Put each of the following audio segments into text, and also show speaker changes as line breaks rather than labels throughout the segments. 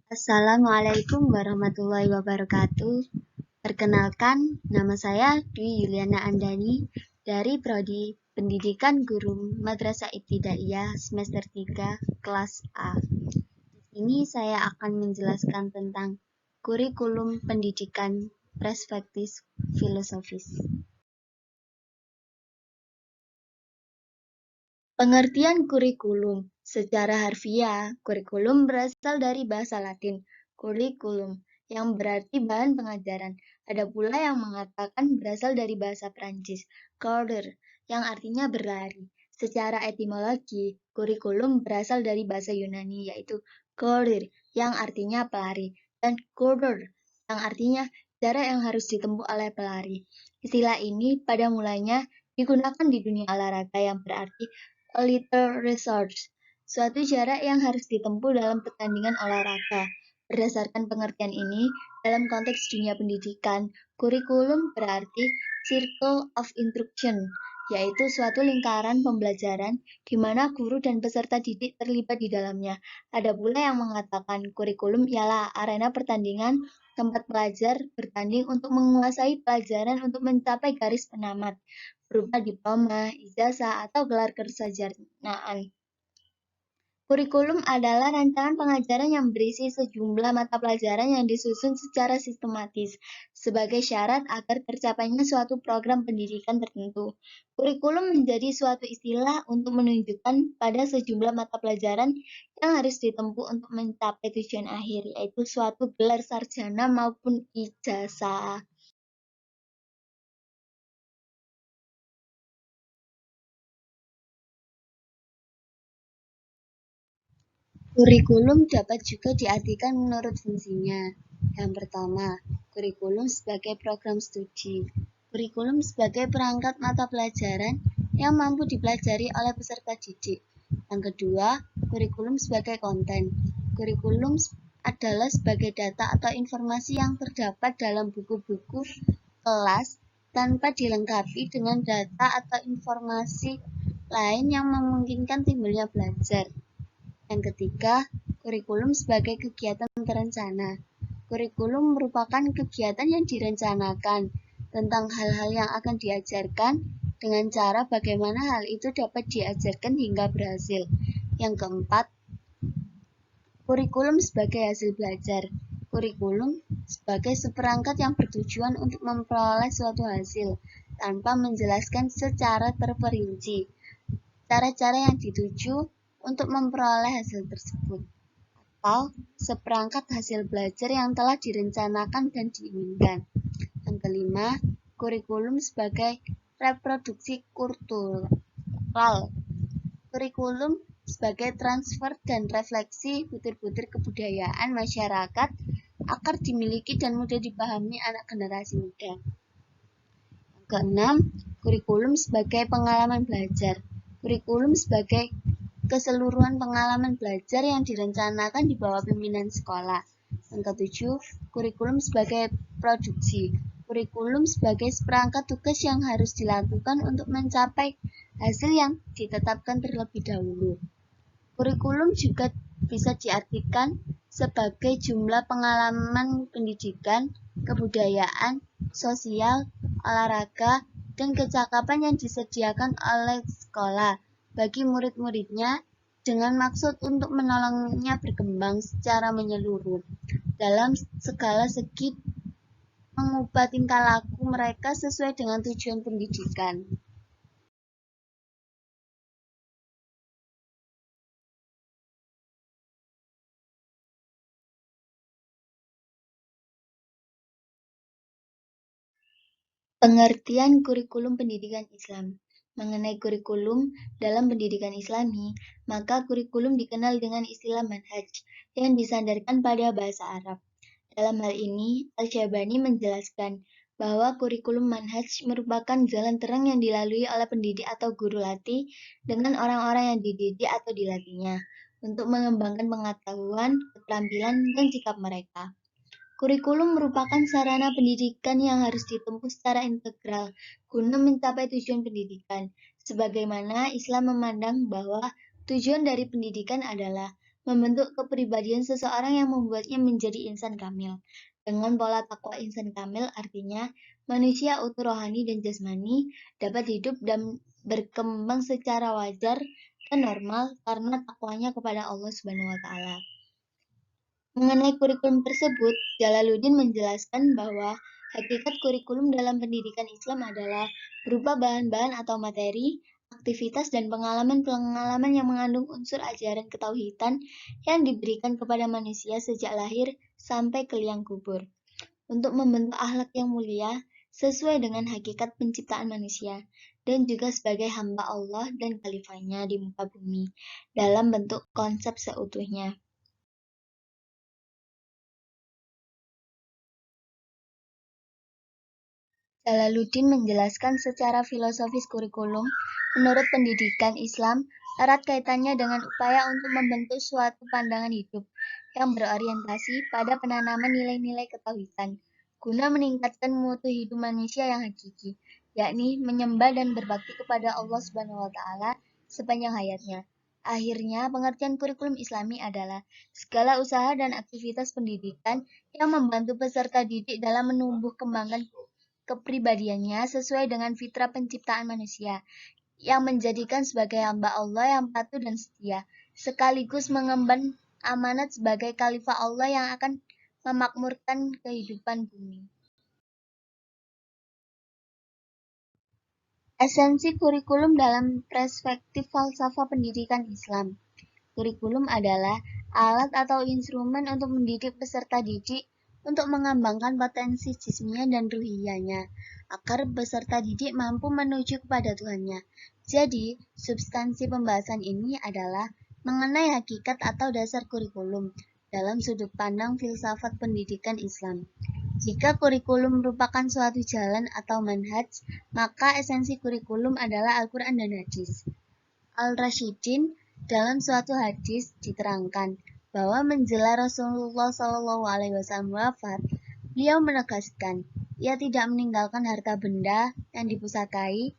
Assalamualaikum warahmatullahi wabarakatuh. Perkenalkan, nama saya Dwi Yuliana Andani dari Prodi Pendidikan Guru Madrasah Ibtidaiyah semester 3 kelas A. Ini saya akan menjelaskan tentang kurikulum pendidikan perspektif filosofis. Pengertian kurikulum. Secara harfiah, kurikulum berasal dari bahasa Latin, curriculum, yang berarti bahan pengajaran. Ada pula yang mengatakan berasal dari bahasa Prancis, courir, yang artinya berlari. Secara etimologi, kurikulum berasal dari bahasa Yunani, yaitu courir, yang artinya pelari, dan courir, yang artinya jarak yang harus ditempuh oleh pelari. Istilah ini pada mulanya digunakan di dunia olahraga yang berarti a little research, suatu jarak yang harus ditempuh dalam pertandingan olahraga. Berdasarkan pengertian ini, dalam konteks dunia pendidikan, kurikulum berarti circle of instruction, yaitu suatu lingkaran pembelajaran di mana guru dan peserta didik terlibat di dalamnya. Ada pula yang mengatakan kurikulum ialah arena pertandingan tempat pelajar bertanding untuk menguasai pelajaran untuk mencapai garis penamat, berupa diploma, ijazah, atau gelar kesarjanaan. Kurikulum adalah rancangan pengajaran yang berisi sejumlah mata pelajaran yang disusun secara sistematis sebagai syarat agar tercapainya suatu program pendidikan tertentu. Kurikulum menjadi suatu istilah untuk menunjukkan pada sejumlah mata pelajaran yang harus ditempuh untuk mencapai tujuan akhir, yaitu suatu gelar sarjana maupun ijazah. Kurikulum dapat juga diartikan menurut fungsinya. Yang pertama, kurikulum sebagai program studi. Kurikulum sebagai perangkat mata pelajaran yang mampu dipelajari oleh peserta didik. Yang kedua, kurikulum sebagai konten. Kurikulum adalah sebagai data atau informasi yang terdapat dalam buku-buku kelas tanpa dilengkapi dengan data atau informasi lain yang memungkinkan timbulnya belajar. Yang ketiga, kurikulum sebagai kegiatan terencana. Kurikulum merupakan kegiatan yang direncanakan tentang hal-hal yang akan diajarkan dengan cara bagaimana hal itu dapat diajarkan hingga berhasil. Yang keempat, kurikulum sebagai hasil belajar. Kurikulum sebagai seperangkat yang bertujuan untuk memperoleh suatu hasil tanpa menjelaskan secara terperinci cara-cara yang dituju untuk memperoleh hasil tersebut, atau seperangkat hasil belajar yang telah direncanakan dan diinginkan. Yang kelima, kurikulum sebagai reproduksi kultural. Kurikulum sebagai transfer dan refleksi butir-butir kebudayaan masyarakat agar dimiliki dan mudah dipahami anak generasi muda. Yang keenam, kurikulum sebagai pengalaman belajar. Kurikulum sebagai keseluruhan pengalaman belajar yang direncanakan di bawah pimpinan sekolah. Yang ketujuh, kurikulum sebagai produksi. Kurikulum sebagai seperangkat tugas yang harus dilakukan untuk mencapai hasil yang ditetapkan terlebih dahulu. Kurikulum juga bisa diartikan sebagai jumlah pengalaman pendidikan, kebudayaan, sosial, olahraga, dan kecakapan yang disediakan oleh sekolah bagi murid-muridnya dengan maksud untuk menolongnya berkembang secara menyeluruh dalam segala segi, mengubah tingkah laku mereka sesuai dengan tujuan pendidikan. Pengertian kurikulum pendidikan Islam. Mengenai kurikulum dalam pendidikan Islami, maka kurikulum dikenal dengan istilah manhaj yang disandarkan pada bahasa Arab. Dalam hal ini, Al-Syabani menjelaskan bahwa kurikulum manhaj merupakan jalan terang yang dilalui oleh pendidik atau guru latih dengan orang-orang yang dididik atau dilatihnya untuk mengembangkan pengetahuan, keterampilan, dan sikap mereka. Kurikulum merupakan sarana pendidikan yang harus ditempuh secara integral guna mencapai tujuan pendidikan, sebagaimana Islam memandang bahwa tujuan dari pendidikan adalah membentuk kepribadian seseorang yang membuatnya menjadi insan kamil. Dengan pola takwa insan kamil artinya manusia utuh rohani dan jasmani dapat hidup dan berkembang secara wajar dan normal karena takwanya kepada Allah Subhanahu wa taala. Mengenai kurikulum tersebut, Jalaluddin menjelaskan bahwa hakikat kurikulum dalam pendidikan Islam adalah berupa bahan-bahan atau materi, aktivitas, dan pengalaman-pengalaman yang mengandung unsur ajaran ketauhidan yang diberikan kepada manusia sejak lahir sampai ke liang kubur, untuk membentuk akhlak yang mulia sesuai dengan hakikat penciptaan manusia, dan juga sebagai hamba Allah dan khalifahnya di muka bumi dalam bentuk konsep seutuhnya. Jalaluddin menjelaskan secara filosofis kurikulum, menurut pendidikan Islam, erat kaitannya dengan upaya untuk membentuk suatu pandangan hidup yang berorientasi pada penanaman nilai-nilai ketauhidan, guna meningkatkan mutu hidup manusia yang hakiki, yakni menyembah dan berbakti kepada Allah Subhanahu wa taala sepanjang hayatnya. Akhirnya, pengertian kurikulum Islami adalah segala usaha dan aktivitas pendidikan yang membantu peserta didik dalam menumbuh kembangkan kepribadiannya sesuai dengan fitrah penciptaan manusia, yang menjadikan sebagai hamba Allah yang patuh dan setia, sekaligus mengemban amanat sebagai khalifah Allah yang akan memakmurkan kehidupan bumi. Esensi kurikulum dalam perspektif falsafah pendidikan Islam. Kurikulum adalah alat atau instrumen untuk mendidik peserta didik untuk mengembangkan potensi jismiyah dan ruhiyahnya, agar peserta didik mampu menuju kepada Tuhannya. Jadi, substansi pembahasan ini adalah mengenai hakikat atau dasar kurikulum dalam sudut pandang filsafat pendidikan Islam. Jika kurikulum merupakan suatu jalan atau manhaj, maka esensi kurikulum adalah Al-Quran dan Hadis. Al-Rasyidin dalam suatu hadis diterangkan bahwa menjelang Rasulullah SAW wafat, beliau menegaskan, ia tidak meninggalkan harta benda yang dipusakai,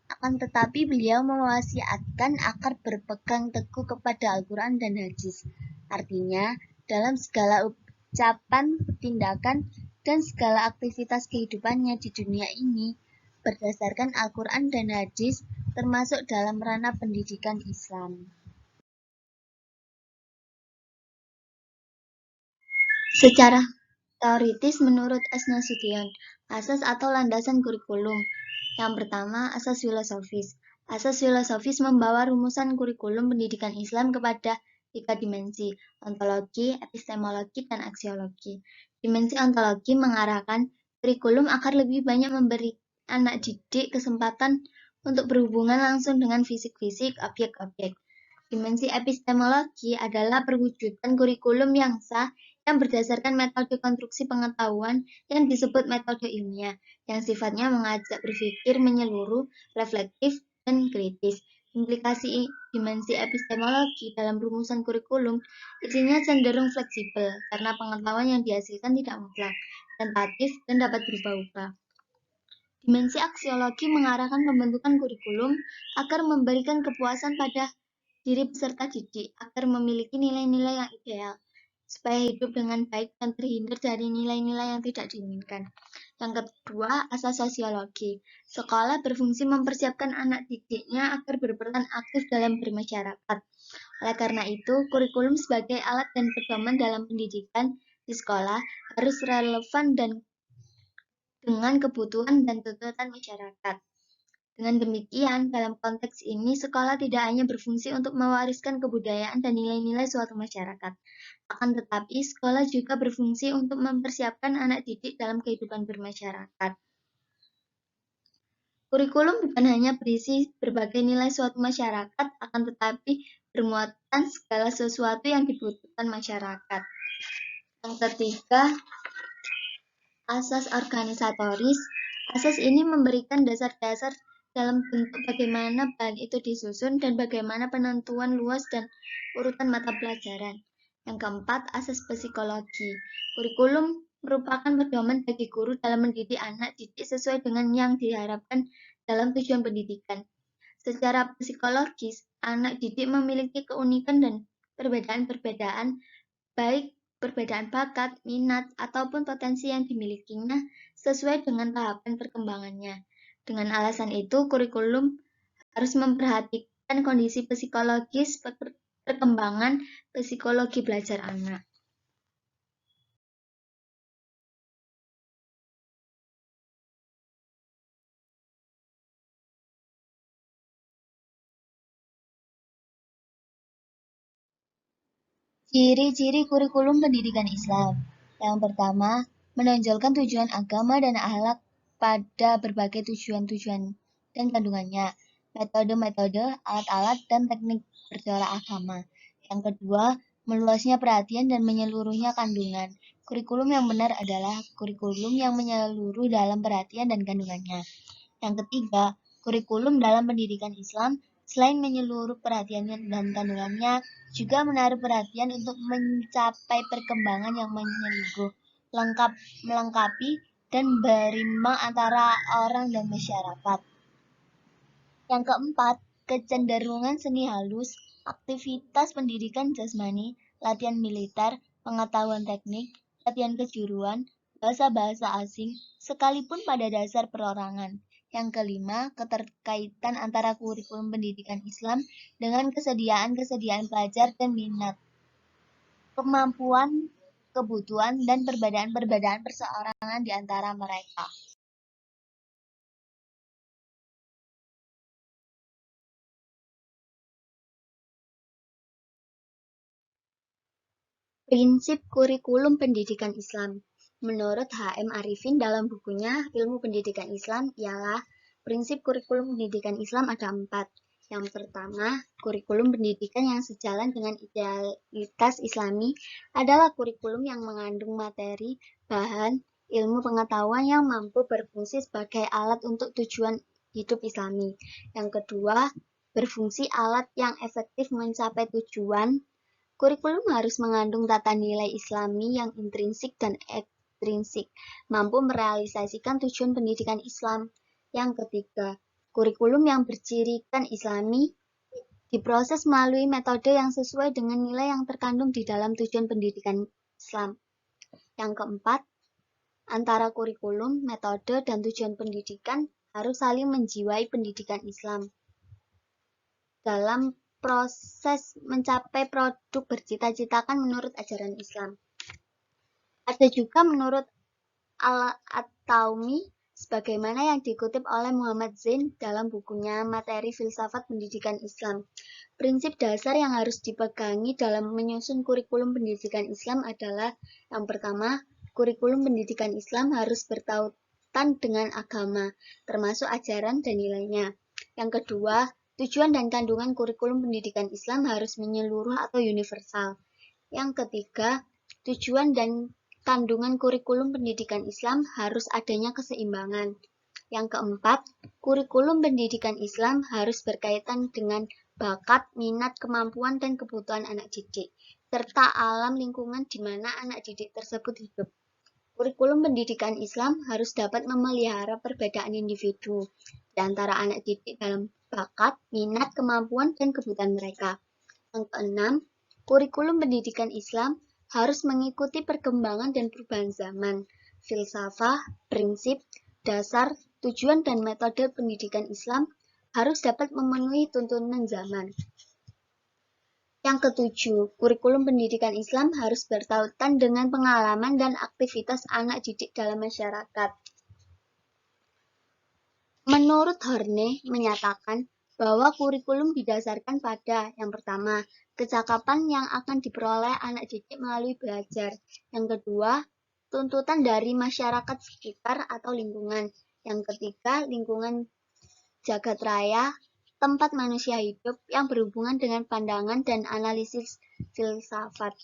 akan tetapi beliau mewasiatkan agar berpegang teguh kepada Al-Quran dan Hadis. Artinya, dalam segala ucapan, tindakan, dan segala aktivitas kehidupannya di dunia ini, berdasarkan Al-Quran dan Hadis, termasuk dalam ranah pendidikan Islam. Secara teoritis menurut S. Nasution, asas atau landasan kurikulum. Yang pertama, asas filosofis. Asas filosofis membawa rumusan kurikulum pendidikan Islam kepada tiga dimensi, ontologi, epistemologi, dan aksiologi. Dimensi ontologi mengarahkan kurikulum agar lebih banyak memberi anak didik kesempatan untuk berhubungan langsung dengan fisik-fisik, objek-objek. Dimensi epistemologi adalah perwujudan kurikulum yang sah yang berdasarkan metode konstruksi pengetahuan yang disebut metode ilmiah, yang sifatnya mengajak berpikir menyeluruh, reflektif, dan kritis. Implikasi dimensi epistemologi dalam rumusan kurikulum isinya cenderung fleksibel karena pengetahuan yang dihasilkan tidak mutlak, tentatif, dan dapat berubah-ubah. Dimensi aksiologi mengarahkan pembentukan kurikulum agar memberikan kepuasan pada diri peserta didik agar memiliki nilai-nilai yang ideal, supaya hidup dengan baik dan terhindar dari nilai-nilai yang tidak diinginkan. Yang kedua, asas sosiologi. Sekolah berfungsi mempersiapkan anak didiknya agar berperan aktif dalam bermasyarakat. Oleh karena itu, kurikulum sebagai alat dan pedoman dalam pendidikan di sekolah harus relevan dan dengan kebutuhan dan tuntutan masyarakat. Dengan demikian, dalam konteks ini, sekolah tidak hanya berfungsi untuk mewariskan kebudayaan dan nilai-nilai suatu masyarakat, akan tetapi sekolah juga berfungsi untuk mempersiapkan anak didik dalam kehidupan bermasyarakat. Kurikulum bukan hanya berisi berbagai nilai suatu masyarakat, akan tetapi bermuatan segala sesuatu yang dibutuhkan masyarakat. Yang ketiga, asas organisatoris. Asas ini memberikan dasar-dasar dalam bentuk bagaimana bahan itu disusun dan bagaimana penentuan luas dan urutan mata pelajaran. Yang keempat, asas psikologi. Kurikulum merupakan pedoman bagi guru dalam mendidik anak didik sesuai dengan yang diharapkan dalam tujuan pendidikan. Secara psikologis, anak didik memiliki keunikan dan perbedaan-perbedaan, baik perbedaan bakat, minat, ataupun potensi yang dimilikinya sesuai dengan tahapan perkembangannya. Dengan alasan itu, kurikulum harus memperhatikan kondisi psikologis perkembangan psikologi belajar anak. Ciri-ciri kurikulum pendidikan Islam. Yang pertama, menonjolkan tujuan agama dan akhlak pada berbagai tujuan-tujuan dan kandungannya, metode-metode, alat-alat, dan teknik bertolak agama. Yang kedua, meluasnya perhatian dan menyeluruhnya kandungan. Kurikulum yang benar adalah kurikulum yang menyeluruh dalam perhatian dan kandungannya. Yang ketiga, kurikulum dalam pendidikan Islam selain menyeluruh perhatiannya dan kandungannya, juga menaruh perhatian untuk mencapai perkembangan yang menyeluruh, melengkapi, dan berimbang antara orang dan masyarakat. Yang keempat, kecenderungan seni halus, aktivitas pendidikan jasmani, latihan militer, pengetahuan teknik, latihan kejuruan, bahasa-bahasa asing, sekalipun pada dasar perorangan. Yang kelima, keterkaitan antara kurikulum pendidikan Islam dengan kesediaan-kesediaan pelajar dan minat, kemampuan, kebutuhan, dan perbedaan-perbedaan perseorangan di antara mereka. Prinsip kurikulum pendidikan Islam. Menurut H.M. Arifin dalam bukunya Ilmu Pendidikan Islam ialah prinsip kurikulum pendidikan Islam ada 4. Yang pertama, kurikulum pendidikan yang sejalan dengan idealitas Islami adalah kurikulum yang mengandung materi, bahan, ilmu pengetahuan yang mampu berfungsi sebagai alat untuk tujuan hidup Islami. Yang kedua, berfungsi alat yang efektif mencapai tujuan. Kurikulum harus mengandung tata nilai Islami yang intrinsik dan ekstrinsik, mampu merealisasikan tujuan pendidikan Islam. Yang ketiga, kurikulum yang bercirikan Islami diproses melalui metode yang sesuai dengan nilai yang terkandung di dalam tujuan pendidikan Islam. Yang keempat, antara kurikulum, metode, dan tujuan pendidikan harus saling menjiwai pendidikan Islam. Dalam proses mencapai produk bercita-citakan menurut ajaran Islam. Ada juga menurut Al-Taumi, sebagaimana yang dikutip oleh Muhammad Zain dalam bukunya Materi Filsafat Pendidikan Islam. Prinsip dasar yang harus dipegangi dalam menyusun kurikulum pendidikan Islam adalah yang pertama, kurikulum pendidikan Islam harus bertautan dengan agama, termasuk ajaran dan nilainya. Yang kedua, tujuan dan kandungan kurikulum pendidikan Islam harus menyeluruh atau universal. Yang ketiga, tujuan dan kandungan kurikulum pendidikan Islam harus adanya keseimbangan. Yang keempat, kurikulum pendidikan Islam harus berkaitan dengan bakat, minat, kemampuan, dan kebutuhan anak didik, serta alam lingkungan di mana anak didik tersebut hidup. Kurikulum pendidikan Islam harus dapat memelihara perbedaan individu di antara anak didik dalam bakat, minat, kemampuan, dan kebutuhan mereka. Yang keenam, kurikulum pendidikan Islam harus mengikuti perkembangan dan perubahan zaman, filsafah, prinsip, dasar, tujuan, dan metode pendidikan Islam harus dapat memenuhi tuntunan zaman. Yang ketujuh, kurikulum pendidikan Islam harus bertautan dengan pengalaman dan aktivitas anak didik dalam masyarakat. Menurut Horne menyatakan bahwa kurikulum didasarkan pada yang pertama, kecakapan yang akan diperoleh anak didik melalui belajar. Yang kedua, tuntutan dari masyarakat sekitar atau lingkungan. Yang ketiga, lingkungan jagat raya, tempat manusia hidup yang berhubungan dengan pandangan dan analisis filsafat.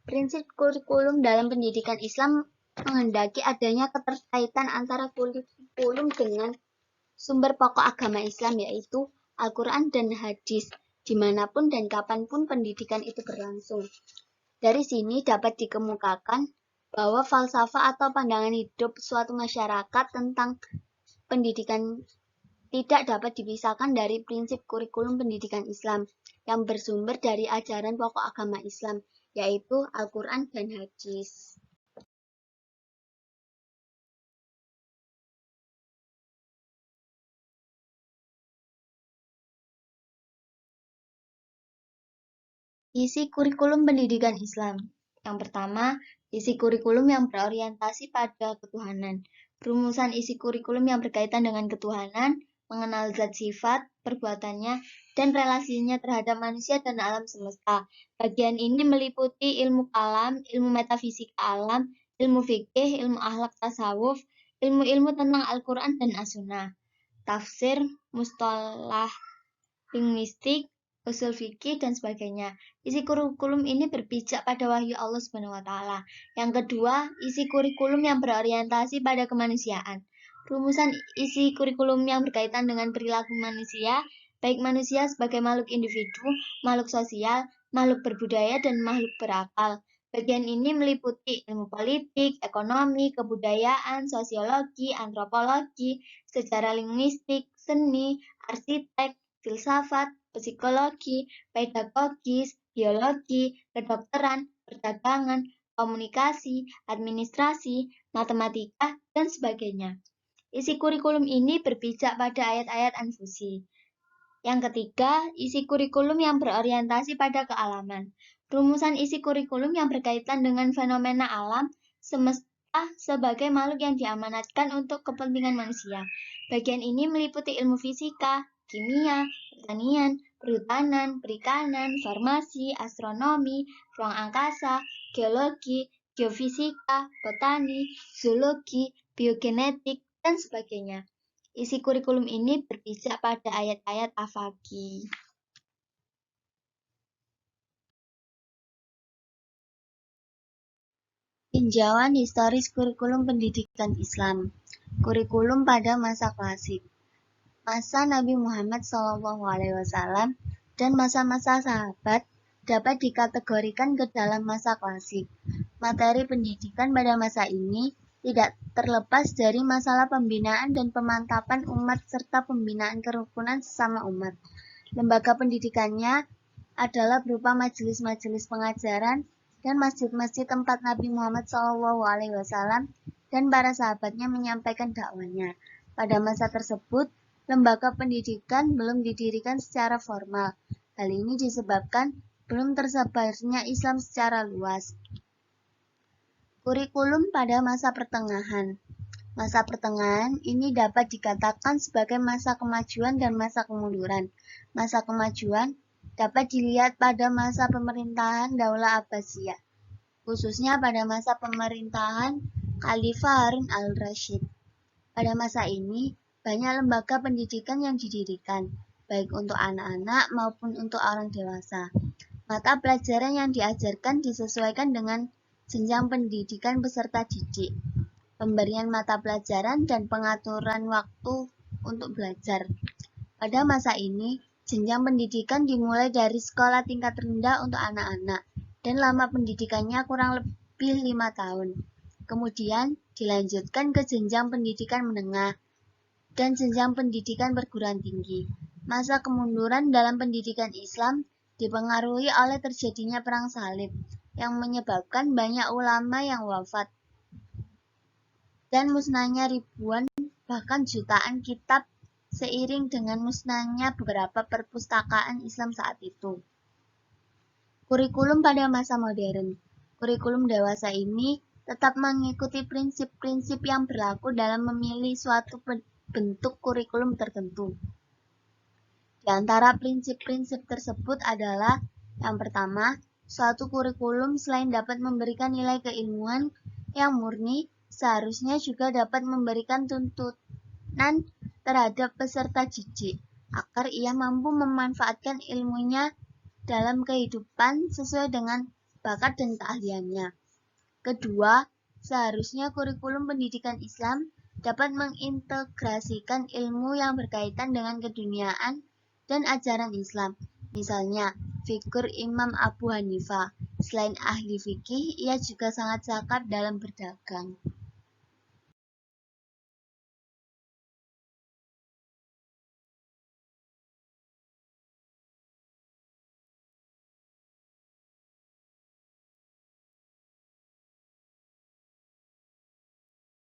Prinsip kurikulum dalam pendidikan Islam menghendaki adanya keterkaitan antara kurikulum dengan sumber pokok agama Islam, yaitu Al-Quran dan Hadis, dimanapun dan kapanpun pendidikan itu berlangsung. Dari sini dapat dikemukakan bahwa falsafah atau pandangan hidup suatu masyarakat tentang pendidikan tidak dapat dipisahkan dari prinsip kurikulum pendidikan Islam yang bersumber dari ajaran pokok agama Islam, yaitu Al-Quran dan Hadis. Isi kurikulum pendidikan Islam. Yang pertama, isi kurikulum yang berorientasi pada ketuhanan. Rumusan isi kurikulum yang berkaitan dengan ketuhanan, mengenal zat sifat, perbuatannya, dan relasinya terhadap manusia dan alam semesta. Bagian ini meliputi ilmu kalam, ilmu metafisika alam, ilmu fikih, ilmu akhlak tasawuf, ilmu-ilmu tentang Al-Quran dan As-Sunnah, tafsir, mustalah, linguistik, usul fikih, dan sebagainya. Isi kurikulum ini berpijak pada wahyu Allah Subhanahu wa taala. Yang kedua, isi kurikulum yang berorientasi pada kemanusiaan. Rumusan isi kurikulum yang berkaitan dengan perilaku manusia, baik manusia sebagai makhluk individu, makhluk sosial, makhluk berbudaya, dan makhluk berakal. Bagian ini meliputi ilmu politik, ekonomi, kebudayaan, sosiologi, antropologi, sejarah linguistik, seni, arsitek, filsafat, psikologi, pedagogis, biologi, kedokteran, perdagangan, komunikasi, administrasi, matematika, dan sebagainya. Isi kurikulum ini berpijak pada ayat-ayat An-Fusi. Yang ketiga, isi kurikulum yang berorientasi pada kealaman. Rumusan isi kurikulum yang berkaitan dengan fenomena alam semesta sebagai makhluk yang diamanatkan untuk kepentingan manusia. Bagian ini meliputi ilmu fisika, kimia, pertanian, perhutanan, perikanan, farmasi, astronomi, ruang angkasa, geologi, geofisika, botani, zoologi, biogenetik, dan sebagainya. Isi kurikulum ini berpijak pada ayat-ayat Al-Faqih. Tinjauan historis kurikulum pendidikan Islam. Kurikulum pada masa klasik. Masa Nabi Muhammad SAW dan masa-masa sahabat dapat dikategorikan ke dalam masa klasik. Materi pendidikan pada masa ini tidak terlepas dari masalah pembinaan dan pemantapan umat serta pembinaan kerukunan sesama umat. Lembaga pendidikannya adalah berupa majelis-majelis pengajaran dan masjid-masjid tempat Nabi Muhammad SAW dan para sahabatnya menyampaikan dakwahnya. Pada masa tersebut, lembaga pendidikan belum didirikan secara formal. Hal ini disebabkan belum tersebarnya Islam secara luas. Kurikulum pada masa pertengahan. Masa pertengahan ini dapat dikatakan sebagai masa kemajuan dan masa kemunduran. Masa kemajuan dapat dilihat pada masa pemerintahan Daulah Abbasiyah, khususnya pada masa pemerintahan Khalifah Harun al-Rasyid. Pada masa ini, banyak lembaga pendidikan yang didirikan, baik untuk anak-anak maupun untuk orang dewasa. Mata pelajaran yang diajarkan disesuaikan dengan jenjang pendidikan peserta didik, pemberian mata pelajaran, dan pengaturan waktu untuk belajar. Pada masa ini, jenjang pendidikan dimulai dari sekolah tingkat rendah untuk anak-anak, dan lama pendidikannya kurang lebih 5 tahun. Kemudian dilanjutkan ke jenjang pendidikan menengah dan jenjang pendidikan perguruan tinggi. Masa kemunduran dalam pendidikan Islam dipengaruhi oleh terjadinya perang salib yang menyebabkan banyak ulama yang wafat dan musnahnya ribuan bahkan jutaan kitab seiring dengan musnahnya beberapa perpustakaan Islam saat itu. Kurikulum pada masa modern. Kurikulum dewasa ini tetap mengikuti prinsip-prinsip yang berlaku dalam memilih suatu bentuk kurikulum tertentu. Di antara prinsip-prinsip tersebut adalah yang pertama, suatu kurikulum selain dapat memberikan nilai keilmuan yang murni, seharusnya juga dapat memberikan tuntunan terhadap peserta didik agar ia mampu memanfaatkan ilmunya dalam kehidupan sesuai dengan bakat dan keahliannya. Kedua, seharusnya kurikulum pendidikan Islam dapat mengintegrasikan ilmu yang berkaitan dengan keduniaan dan ajaran Islam. Misalnya, figur Imam Abu Hanifah. Selain ahli fikih, ia juga sangat cakap dalam berdagang.